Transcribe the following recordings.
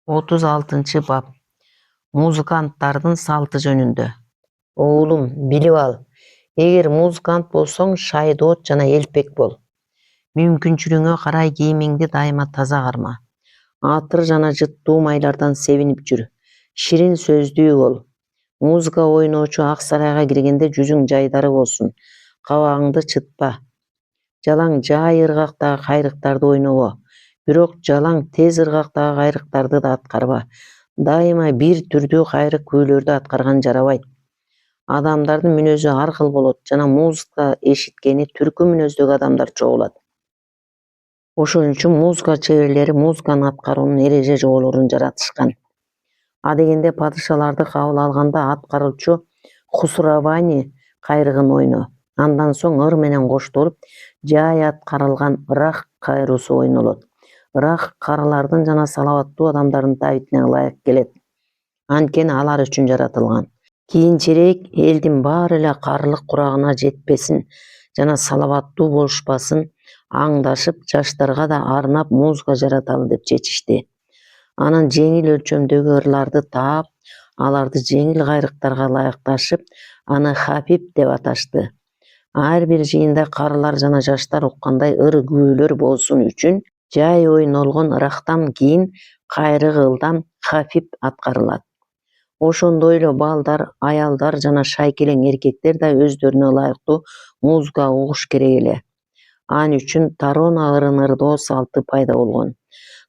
36 бап. Музыканттардын салты жөнүндө. Оğlum, билип ал. Эгер музыкант болсоң, шайдоот жана элпек бол. Мүмкүнчүлүгүңө карай кийимиңди дайыма таза карма. Атыр жана жыттуу майлардан себинип жүр. Ширин сөздүү бол. Музыка ойноочу ак сарайга киргенде жүзүң жайдары болсун. Кабагыңды чытпа. Жалаң жай ыргактагы кайрыктарды ойнобо. Бирок жалаң тез ыргактагы кайрыктарды да аткарба. Дайыма бир түрдүү кайрык күүлөрдү аткарган жарабайт. Адамдардын мүнөзү ар кыл болот жана музыка эшиткени түркү мүнөздөгү адамдар чогулат. Ошон үчүн музыка чеберлери музыканы аткаруунун эреже жоболорун жаратышкан. Адегенде падышаларды кабыл алганда аткаруучу Хусравани кайрыгын ойно. Андан соң ыр менен коштолуп, жай аткарылган рах кайруусу ойнолот. Рах карылардын жана салаваттуу адамдардын табитине ылайык келет. Анткени алар үчүн жаратылган. Кийинчерээк элдин баары эле карылык курагына жетпесин жана салаваттуу болушпасын аңдашып, жаштарга да арнап музыка жараталы деп чечишти. Анан жеңил өлчөмдөгү ырларды таап, аларды жеңил кайрыктарга ылайыкташып, аны хафиф деп аташты. Ар бир жыйында карылар жана жаштар уккандай ыр күүлөр болсун үчүн жай ойнолгон рахтан кийин кайрык ылдам, хафиф аткарылат. Ошондой эле балдар, аялдар жана шайкелең эркектер да өздөрүнө ылайыктуу музыка угуш керек эле. Ал үчүн тарона ырын ырдоо салты пайда болгон.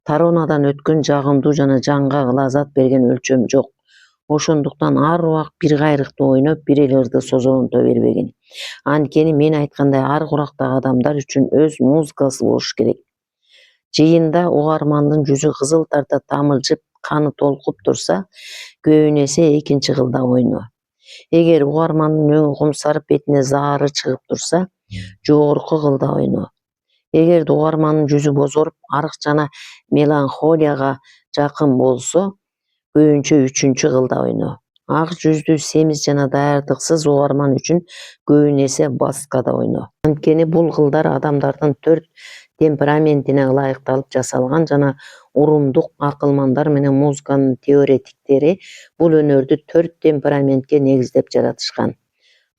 Таронадан өткөн жагымдуу жана жанга ылазат берген өлчөм жок. Ошондуктан ар убак бир кайрыкты ойноп, бир эле ырды созолонто бербеген. Анткени мен айткандай ар курактагы адамдар үчүн өз музыкасы болуш керек. Жыйында угармандын жүзү кызыл тарта тамылжып, каны толкуп турса, көбүнесе экинчи кылда ойно. Эгер угармандын өңү кумсарып, бетине заары чыгып турса, жогорку кылда ойно. Эгерде угармандын жүзү бозоруп, арык жана меланхолияга жакын болсо, көбүнчө үчүнчү кылда ойно. Ак жүздүү, семиз жана даярдыксыз угарман үчүн көбүнесе баскада ойно. Анткени бул кылдар адамдардын төрт темпераментине ылайыкталып жасалган жана урумдук акылмандар менен музыканын теоретиктери бул өнөрдү төрт темпераментке негиздеп жаратышкан.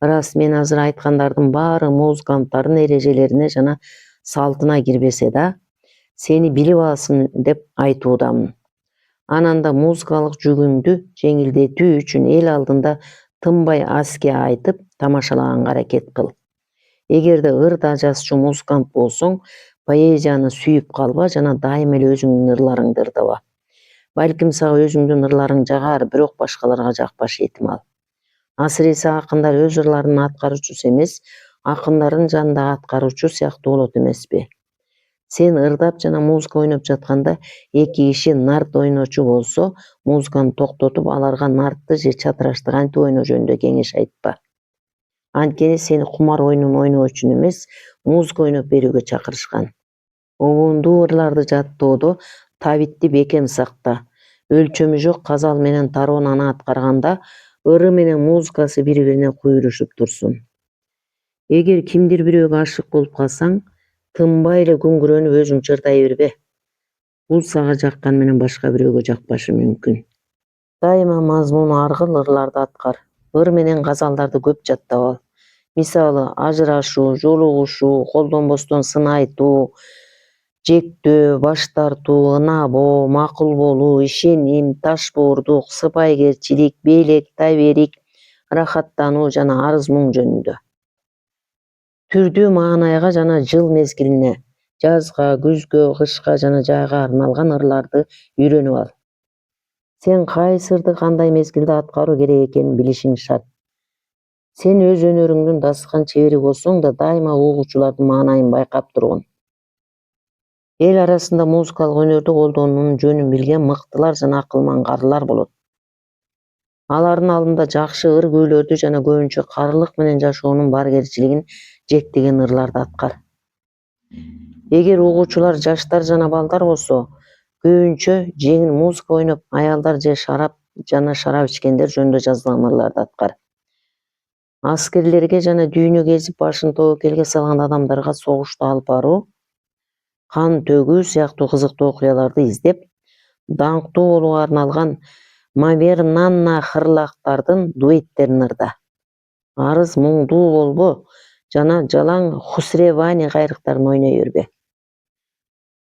Рас, мен азыр айткандардын баары музыканттардын эрежелерине жана салтына кирбесе да, сени билип алсын деп айтуудамын. Анан да музыкалык жүгүңдү жеңилдетүү үчүн эл алдында тынбай аске айтып, тамашалаганга аракет кыл. Эгерде ырда жазчу музыкант болсоң, поэзияны сүйүп калба жана дайыма эле өзүңдүн ырларыңды ырдаба. Балким сага өзүңдүн ырларың жагар, бирок башкаларга жакпашы этимал. Асыресе акындар өз ырларынын аткаруучусу эмес, акындардын жанындагы аткаруучу сыяктуу болот эмеспи? Сен ырдап жана музыка ойноп жатканда эки киши нарт ойночу болсо, музыканы токтотуп, аларга нартты же чатырашты кантип ойноо жөнүндө кеңеш айтпа. Анткени сени кумар оюнун ойноо үчүн эмес, музыка ойноп берүүгө чакырышкан. Обондуу ырларды жаттоодо табитти бекем сакта. Өлчөмү жок казал менен таронаны аткарганда ыры менен музыкасы бири-бирине куйрушуп турсун. Эгер кимдир бирөөгө ашык болуп калсаң, тынбай эле күңгүрөнүп өзүң ырдай бербе. Бул сага жакканы менен башка бирөөгө жакпашы мүмкүн. Дайыма мазмуну аргыл ырларды аткар. Ыр менен казалдарды көп жаттап ал. Мисалы, ажырашуу, жолугушуу, колдонбостон сын айтуу, жектөө, баш тартуу, ынабоо, макул болуу, ишеним, ташбоордук, сыпайкерчилик, белек, таберик, рахаттануу жана арыз-муң жөнүндө. Түрдүү маанайга жана жыл мезгилине, жазга, күзгө, кышка жана жайга арналган ырларды үйрөнүп ал. Сен кайсы ырды кандай мезгилде аткаруу керек экенин билишиң шарт. Сен өз өнөрүңдүн дастыкан чебери болсоң да, дайыма угуучулардын маанайын байкап тургун. Эл арасында музыкалык өнөрдү колдонуунун жөнүн билген мыктылар жана акылман карылар болот. Алардын алдында жакшы ыр күүлөрдү жана көбүнчө карылык менен жашоонун баркерчилигин жектеген ырларды аткар. Эгер угуучулар жаштар жана балдар болсо, көбүнчө жеңил музыка ойноп, аялдар же шарап ичкендер жөнүндө жазылган ырларды аткар. Аскерлерге жана дүйнө кезип башын тобокелге салган адамдарга согушту алып баруу, кан төгүү сыяктуу кызыктуу окуяларды издеп, даңктуу болууга арналган Мавернанна хырлактардын дуэттерин ырда. Арыз муңдуу болбо жана жалаң Хусревани кайрыктарын ойной бербе.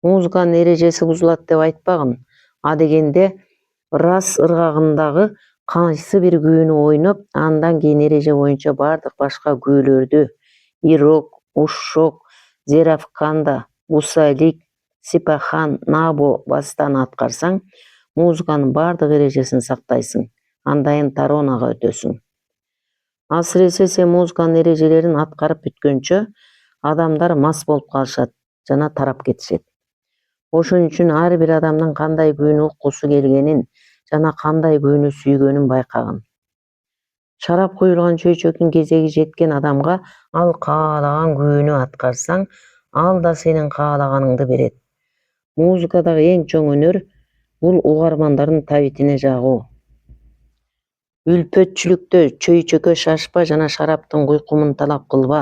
Музыканын эрежеси бузулат деп айтпагын, адегенде рас ыргагындагы кайсы бир күүнү ойноп, андан кийин эреже боюнча бардык башка күүлөрдү ирок, ушшок, зеравканда, бусалик, сипахан, набо бастан аткарсаң, музыканын бардык эрежесин сактайсың, андайын таронага өтөсүң. Асыресе сен музыканын эрежелерин аткарып бүткөнчө адамдар мас болуп калышат жана тарап кетишет. Ошон үчүн ар бир адамдын кандай күүнү уккусу келгенин жана кандай күүнү сүйгөнүн байкагын. Шарап куюлган чөйчөктүн кезеги жеткен адамга ал каалаган күүнү аткарсаң, ал да сенин каалаганыңды берет. Музыкадагы эң чоң өнөр бул угармандардын табитине жагуу. Үлпөтчүлүктө чөйчөккө шашпа жана шараптын куйкумун талап кылба.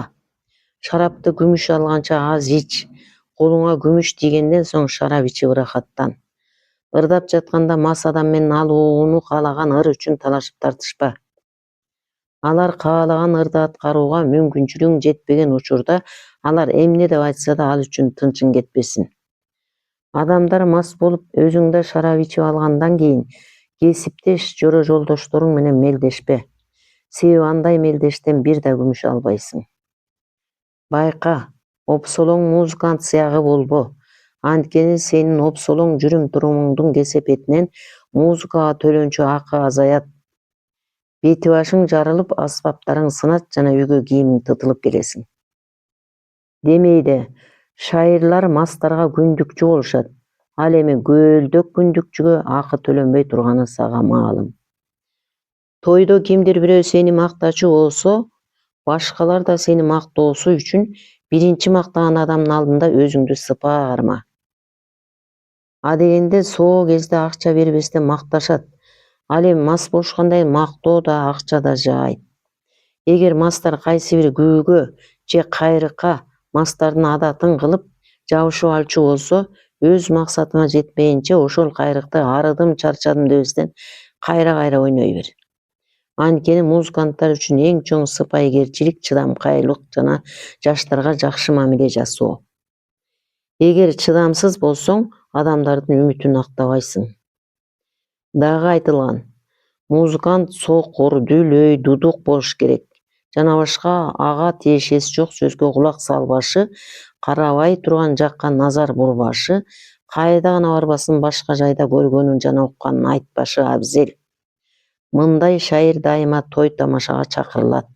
Шарапты күмүш алганча аз ич. Колуңа күмүш тийгенден соң шарап ичип ырахаттан. Ырдап жатканда мас адам менен ал ууну каалаган ыр үчүн талашып тартышпа. Алар каалаган ырды аткарууга мүмкүнчүлүгүң жетпеген учурда алар эмне деп айтса да ал үчүн тынчың кетпесин. Адамдар мас болуп өзүң да шарап ичип алгандан кийин кесиптеш жоро жолдошторуң менен мелдешпе. Себеби андай мелдештен бир да күмүш албайсың. Байка, опсолоң музыкант сыягы болбо. Анткени сенин опсолоң жүрүм-турумуңдун кесепетинен музыкага төлөнчү акы азаят. Бети башың жарылып, аспаптарың сынат жана үйгө кийимиң тытылып келесиң. Демейде, шайырлар мастарга күндүкчү болушат. Ал эми көөлдөк күндүкчүгө акы төлөнбөй турганы сага маалым. Тойдо кимдир бирөө сени мактачу болсо, башкалар да сени мактоосу үчүн биринчи мактаган адамдын алдында өзүңдү сыпаа карма. Адегенде соо кезде акча бербестен макташат. Ал эми мас болушкандай мактоо да акча да жаайт. Эгер мастар кайсы бир күүгө же кайрыкка мастардын адатын кылып жабышып алчу болсо, өз максатыңа жетмейинче ошол кайрыкты арыдым, чарчадым дебестен кайра-кайра ойной бер. Анткени музыканттар үчүн эң чоң сыпайгерчилик, чыдамкайлык жана жаштарга жакшы мамиле жасоо. Эгер чыдамсыз болсоң, адамдардын үмүтүн актабайсың. Дагы айтылган, музыкант сокур, дүлөй, дудук болуш керек жана башка ага тиешеси жок сөзгө кулак салбашы, карабай турган жакка назар бурбашы, кайда гана барбасын башка жайда көргөнүн жана укканын айтпашы абзел. Мындай шайыр дайыма той тамашага чакырылат.